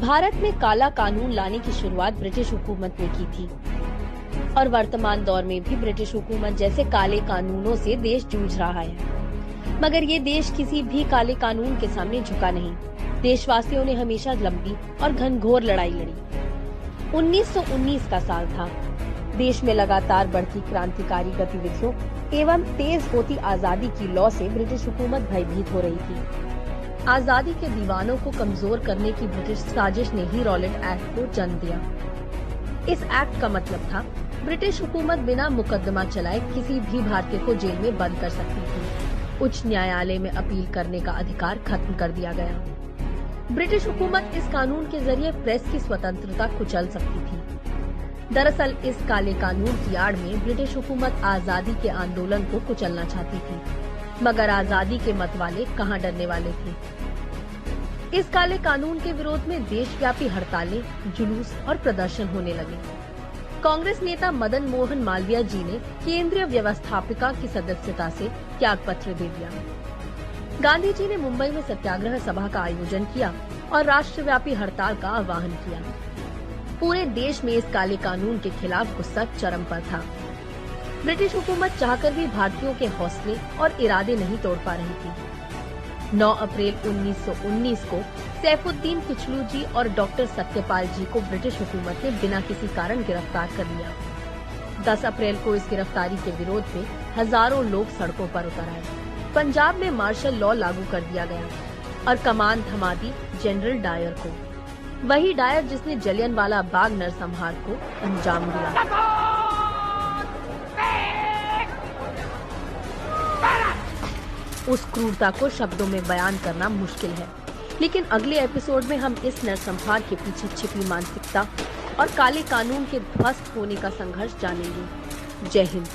भारत में काला कानून लाने की शुरुआत ब्रिटिश हुकूमत ने की थी और वर्तमान दौर में भी ब्रिटिश हुकूमत जैसे काले कानूनों से देश जूझ रहा है। मगर ये देश किसी भी काले कानून के सामने झुका नहीं। देशवासियों ने हमेशा लंबी और घनघोर लड़ाई लड़ी। 1919 का साल था। देश में लगातार बढ़ती क्रांतिकारी गतिविधियों एवं तेज होती आजादी की लौ से ब्रिटिश हुकूमत भयभीत हो रही थी। आजादी के दीवानों को कमजोर करने की ब्रिटिश साजिश ने ही रॉलेट एक्ट को जन्म दिया। इस एक्ट का मतलब था ब्रिटिश हुकूमत बिना मुकदमा चलाए किसी भी भारतीय को जेल में बंद कर सकती थी। उच्च न्यायालय में अपील करने का अधिकार खत्म कर दिया गया। ब्रिटिश हुकूमत इस कानून के जरिए प्रेस की स्वतंत्रता कुचल सकती थी। दरअसल इस काले कानून की आड़ में ब्रिटिश हुकूमत आजादी के आंदोलन को कुचलना चाहती थी, मगर आजादी के मत वाले कहां डरने वाले थे। इस काले कानून के विरोध में देशव्यापी हड़तालें, जुलूस और प्रदर्शन होने लगे। कांग्रेस नेता मदन मोहन मालवीय जी ने केंद्रीय व्यवस्थापिका की सदस्यता से त्याग पत्र दे दिया। गांधी जी ने मुंबई में सत्याग्रह सभा का आयोजन किया और राष्ट्रव्यापी हड़ताल का आह्वान किया। पूरे देश में इस काले कानून के खिलाफ गुस्सा चरम पर था। ब्रिटिश हुकूमत चाहकर भी भारतीयों के हौसले और इरादे नहीं तोड़ पा रही थी। 9 अप्रैल 1919 को सैफुद्दीन किचलू जी और डॉक्टर सत्यपाल जी को ब्रिटिश हुकूमत ने बिना किसी कारण गिरफ्तार कर लिया। 10 अप्रैल को इस गिरफ्तारी के विरोध में हजारों लोग सड़कों पर उतर आए। पंजाब में मार्शल लॉ लागू कर दिया गया और कमान थमा दी जनरल डायर को। वही डायर जिसने जलियांवाला बाग नरसंहार को अंजाम दिया। उस क्रूरता को शब्दों में बयान करना मुश्किल है, लेकिन अगले एपिसोड में हम इस नरसंहार के पीछे छिपी मानसिकता और काले कानून के ध्वस्त होने का संघर्ष जानेंगे। जय हिंद।